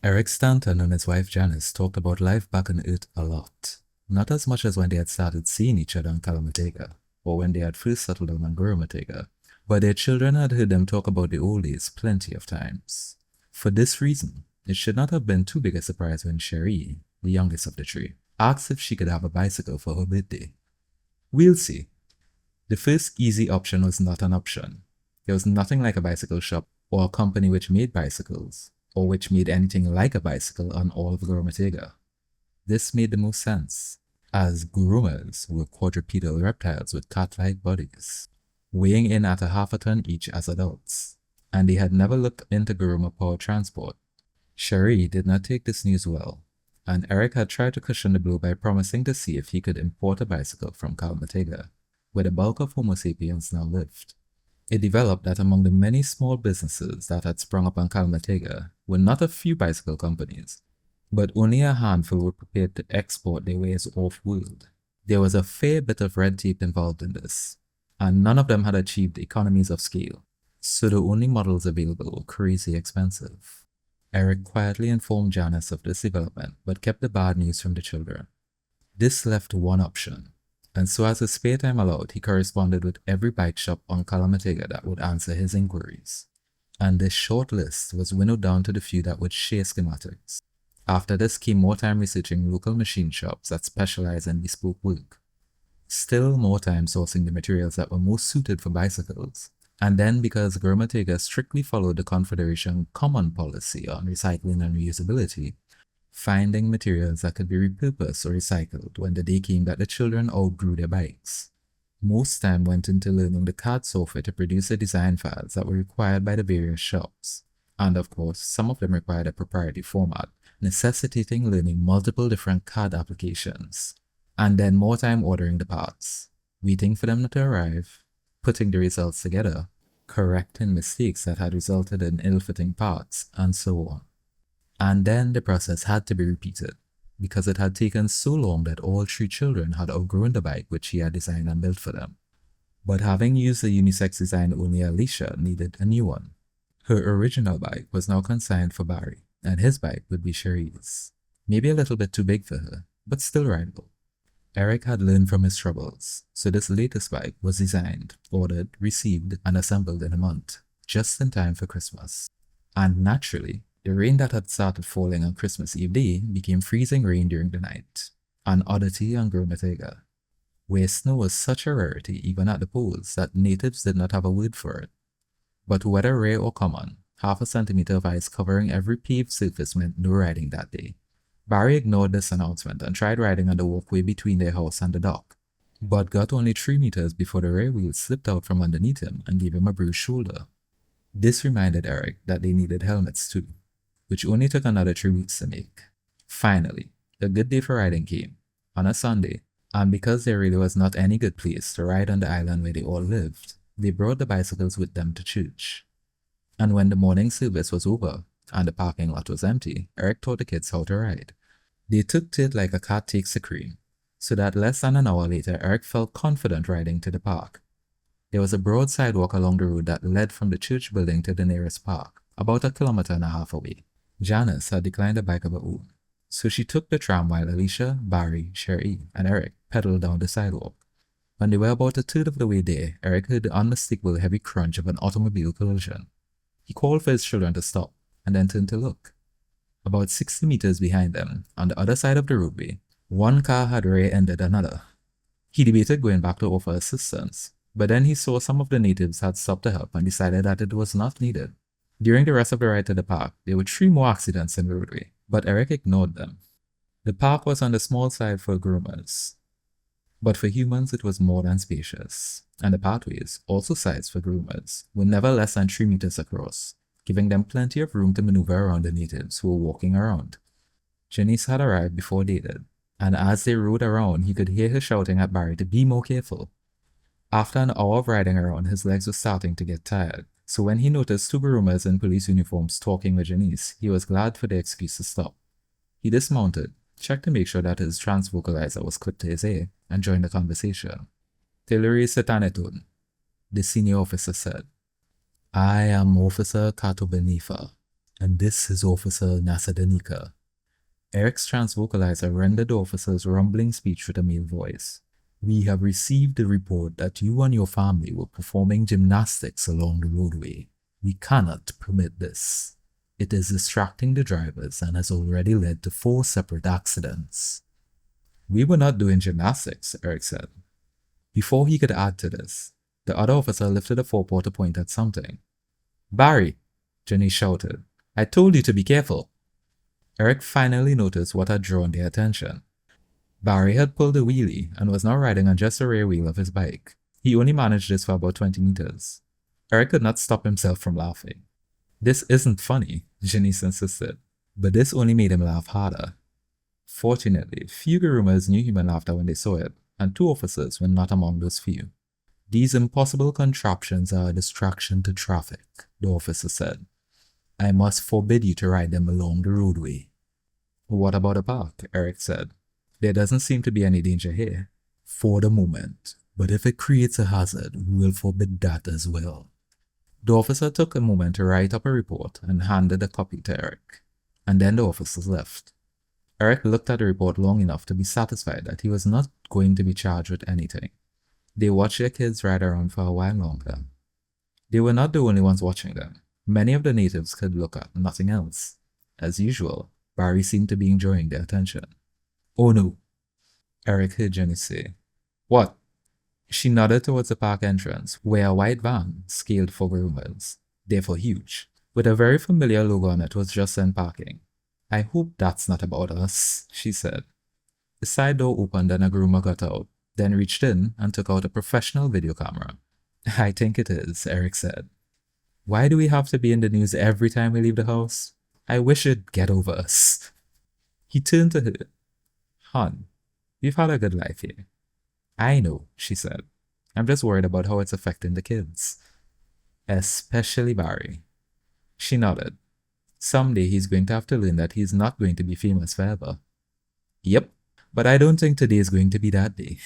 Eric Stanton and his wife Janice talked about life back on Earth a lot. Not as much as when they had started seeing each other on Kalamatega, or when they had first settled down on Gurumatega, but their children had heard them talk about the old days plenty of times. For this reason, it should not have been too big a surprise when Cherie, the youngest of the three, asked if she could have a bicycle for her birthday. We'll see. The first easy option was not an option. There was nothing like a bicycle shop or a company which made bicycles, or which made anything like a bicycle on all of Gurumatega. This made the most sense, as gurumas were quadrupedal reptiles with cat-like bodies, weighing in at a half a ton each as adults, and they had never looked into guruma power transport. Cherie did not take this news well, and Eric had tried to cushion the blow by promising to see if he could import a bicycle from Kalamatega, where the bulk of Homo sapiens now lived. It developed that among the many small businesses that had sprung up on Kalamatega were not a few bicycle companies, but only a handful were prepared to export their wares off-world. There was a fair bit of red tape involved in this, and none of them had achieved economies of scale, so the only models available were crazy expensive. Eric quietly informed Janice of this development, but kept the bad news from the children. This left one option, and so as his spare time allowed, he corresponded with every bike shop on Kalamatega that would answer his inquiries. And this short list was winnowed down to the few that would share schematics. After this came more time researching local machine shops that specialize in bespoke work. Still more time sourcing the materials that were most suited for bicycles. And then, because Gurumatega strictly followed the Confederation Common Policy on recycling and reusability, finding materials that could be repurposed or recycled when the day came that the children outgrew their bikes. Most time went into learning the CAD software to produce the design files that were required by the various shops. And of course, some of them required a proprietary format, necessitating learning multiple different CAD applications. And then more time ordering the parts, waiting for them to arrive, putting the results together, correcting mistakes that had resulted in ill-fitting parts, and so on. And then the process had to be repeated, because it had taken so long that all three children had outgrown the bike which he had designed and built for them. But having used the unisex design only Alicia needed a new one. Her original bike was now consigned for Barry, and his bike would be Cherie's. Maybe a little bit too big for her, but still rideable. Eric had learned from his troubles, so this latest bike was designed, ordered, received, and assembled in a month, just in time for Christmas. And naturally, the rain that had started falling on Christmas Eve Day became freezing rain during the night, an oddity on Gurumatega, where snow was such a rarity even at the poles that natives did not have a word for it. But whether rare or common, half a centimeter of ice covering every paved surface meant no riding that day. Barry ignored this announcement and tried riding on the walkway between their house and the dock, but got only 3 meters before the rear wheel slipped out from underneath him and gave him a bruised shoulder. This reminded Eric that they needed helmets too, which only took another 3 weeks to make. Finally, a good day for riding came, on a Sunday, and because there really was not any good place to ride on the island where they all lived, they brought the bicycles with them to church. And when the morning service was over, and the parking lot was empty, Eric taught the kids how to ride. They took to it like a cat takes a cream, so that less than an hour later, Eric felt confident riding to the park. There was a broad sidewalk along the road that led from the church building to the nearest park, about 1.5 kilometers away. Janice had declined a bike of her own, so she took the tram while Alicia, Barry, Cherie, and Eric pedaled down the sidewalk. When they were about 1/3 of the way there, Eric heard the unmistakable heavy crunch of an automobile collision. He called for his children to stop, and then turned to look. About 60 meters behind them, on the other side of the roadway, one car had rear-ended another. He debated going back to offer assistance, but then he saw some of the natives had stopped to help and decided that it was not needed. During the rest of the ride to the park, there were 3 more accidents in the roadway, but Eric ignored them. The park was on the small side for groomers, but for humans it was more than spacious, and the pathways, also sized for groomers, were never less than 3 meters across, giving them plenty of room to maneuver around the natives who were walking around. Janice had arrived before they did, and as they rode around, he could hear her shouting at Barry to be more careful. After an hour of riding around, his legs were starting to get tired, so when he noticed 2 groomers in police uniforms talking with Janice, he was glad for the excuse to stop. He dismounted, checked to make sure that his transvocalizer was clipped to his ear, and joined the conversation. "Tillery Setanetun," the senior officer said. "I am Officer Kato Benifa. And this is Officer Nasadenika. Eric's transvocalizer rendered the officer's rumbling speech with a male voice. We have received the report that you and your family were performing gymnastics along the roadway. We cannot permit this. It is distracting the drivers and has already led to 4 separate accidents. We were not doing gymnastics, Eric said. Before he could add to this, the other officer lifted a forepaw to point at something. Barry, Jenny shouted. I told you to be careful. Eric finally noticed what had drawn their attention. Barry had pulled a wheelie and was now riding on just the rear wheel of his bike. He only managed this for about 20 meters. Eric could not stop himself from laughing. This isn't funny, Janice insisted, but this only made him laugh harder. Fortunately, few groomers knew human laughter when they saw it, and 2 officers were not among those few. These impossible contraptions are a distraction to traffic, the officer said. I must forbid you to ride them along the roadway. What about the park? Eric said. There doesn't seem to be any danger here. For the moment, but if it creates a hazard, we will forbid that as well. The officer took a moment to write up a report and handed a copy to Eric, and then the officers left. Eric looked at the report long enough to be satisfied that he was not going to be charged with anything. They watched their kids ride around for a while longer. They were not the only ones watching them. Many of the natives could look at nothing else. As usual, Barry seemed to be enjoying their attention. Oh no, Eric heard Jenny say. What? She nodded towards the park entrance, where a white van, scaled for groomers, therefore huge, with a very familiar logo on it, was just then parking. I hope that's not about us, she said. The side door opened and a groomer got out, then reached in and took out a professional video camera. I think it is, Eric said. Why do we have to be in the news every time we leave the house? I wish it'd get over us. He turned to her. Hon, we've had a good life here. I know, she said. I'm just worried about how it's affecting the kids. Especially Barry. She nodded. Someday he's going to have to learn that he's not going to be famous forever. Yep, but I don't think today is going to be that day.